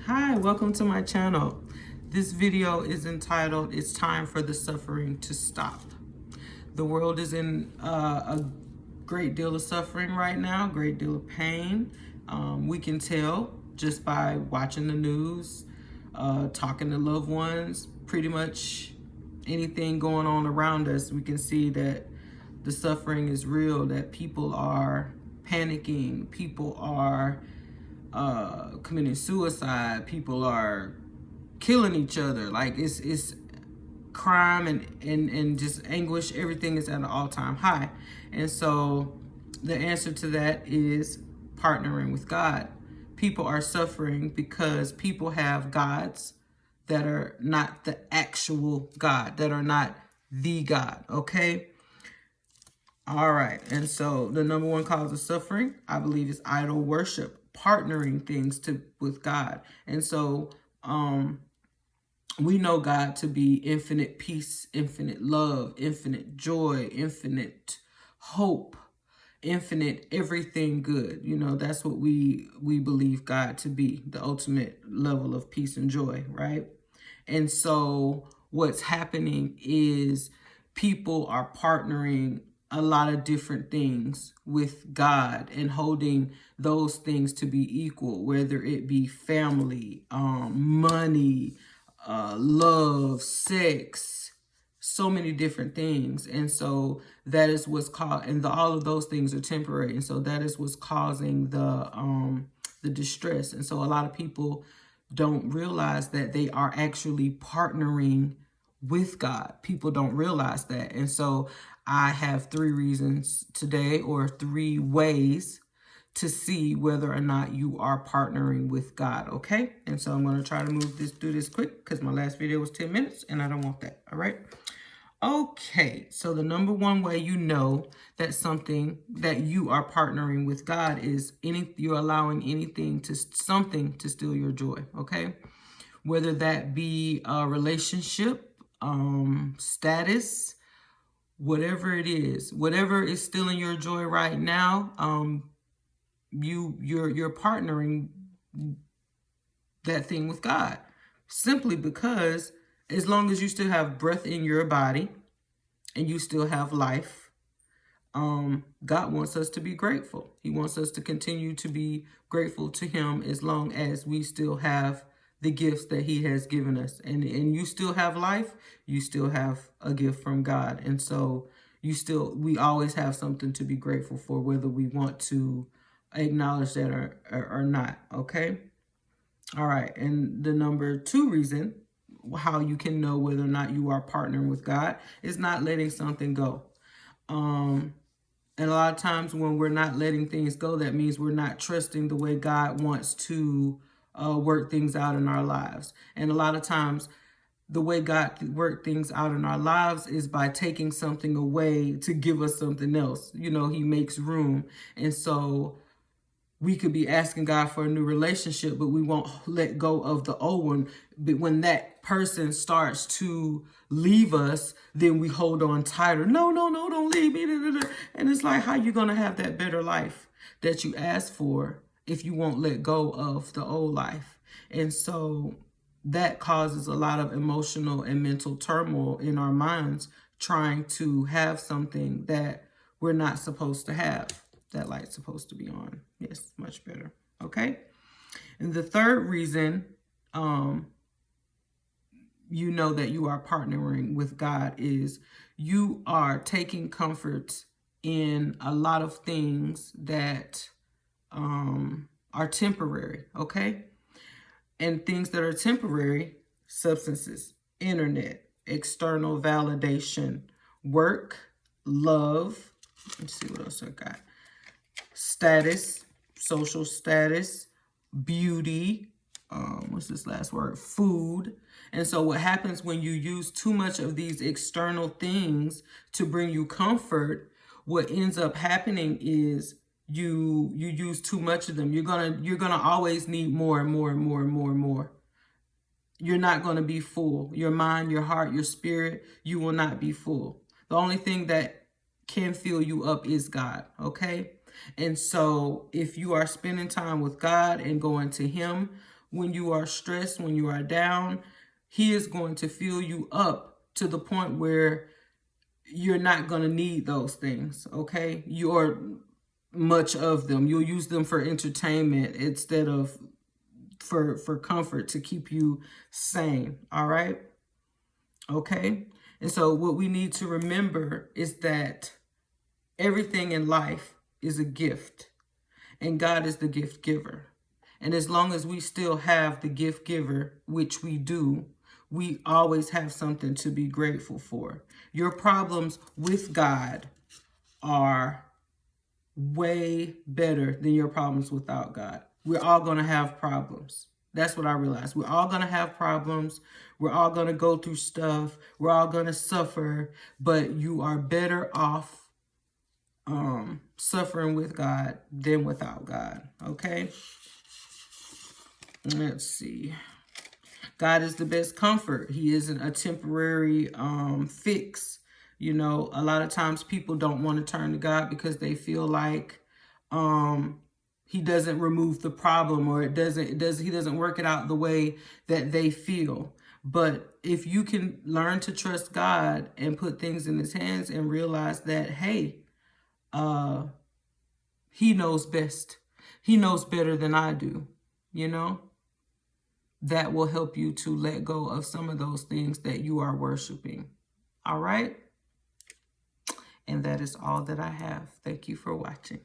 Hi, welcome to my channel. This video is entitled, It's Time for the Suffering to Stop. The world is in a great deal of suffering right now, great deal of pain. We can tell just by watching the news, talking to loved ones, pretty much anything going on around us. We can see that the suffering is real, that people are panicking, people are committing suicide, people are killing each other. Like it's crime and just anguish. Everything is at an all-time high. And so the answer to that is partnering with God. People are suffering because people have gods that are not the actual God, that are not the God, okay? All right, and so the number one cause of suffering, I believe, is idol worship, partnering things with God. And so we know God to be infinite peace, infinite love, infinite joy, infinite hope, infinite everything good. You know, that's what we believe God to be, the ultimate level of peace and joy, right? And so what's happening is people are partnering a lot of different things with God and holding those things to be equal, whether it be family, money, love, sex, so many different things. And so that is what's called, and all of those things are temporary. And so that is what's causing the distress. And so a lot of people don't realize that they are actually partnering with God. People don't realize that. And so I have 3 reasons today, or 3 ways to see whether or not you are partnering with God, okay? And so I'm going to try to do this quick because my last video was 10 minutes and I don't want that, all right? Okay, so the number one way you know that you are partnering with God is you're allowing something to steal your joy, okay? Whether that be a relationship, status, whatever it is, whatever is stealing your joy right now, you're partnering that thing with God, simply because as long as you still have breath in your body and you still have life, God wants us to be grateful. He wants us to continue to be grateful to him as long as we still have the gifts that he has given us. And you still have life, you still have a gift from God. And so we always have something to be grateful for, whether we want to acknowledge that or not, okay? All right, and the number 2 reason how you can know whether or not you are partnering with God is not letting something go. And a lot of times when we're not letting things go, that means we're not trusting the way God wants to work things out in our lives. And a lot of times the way God works things out in our lives is by taking something away to give us something else. You know, he makes room. And so we could be asking God for a new relationship, but we won't let go of the old one. But when that person starts to leave us, then we hold on tighter. No, don't leave me. And it's like, how you going to have that better life that you asked for if you won't let go of the old life? And so that causes a lot of emotional and mental turmoil in our minds, trying to have something that we're not supposed to have. That light's supposed to be on. Yes, much better. Okay. And the third reason you know that you are partnering with God is you are taking comfort in a lot of things that are temporary. Okay. And things that are temporary: substances, internet, external validation, work, love. Let's see what else I got. Status, social status, beauty, what's this last word? Food. And so what happens when you use too much of these external things to bring you comfort, what ends up happening is you use too much of them. You're gonna always need more and more and more and more and more. You're not going to be full. Your mind, your heart, your spirit, you will not be full. The only thing that can fill you up is God, okay? And so if you are spending time with God and going to him when you are stressed, when you are down. He is going to fill you up to the point where you're not going to need those things, okay? You're much of them. You'll use them for entertainment instead of for comfort, to keep you sane, all right? Okay? And so what we need to remember is that everything in life is a gift, and God is the gift giver. And as long as we still have the gift giver, which we do, we always have something to be grateful for. Your problems with God are way better than your problems without God. We're all going to have problems. That's what I realized. We're all going to have problems. We're all going to go through stuff. We're all going to suffer, but you are better off suffering with God than without God. Okay? Let's see. God is the best comfort. He isn't a temporary fix. You know, a lot of times people don't want to turn to God because they feel like he doesn't remove the problem, or he doesn't work it out the way that they feel. But if you can learn to trust God and put things in his hands and realize that, hey, he knows best. He knows better than I do, you know? That will help you to let go of some of those things that you are worshiping. All right? And that is all that I have. Thank you for watching.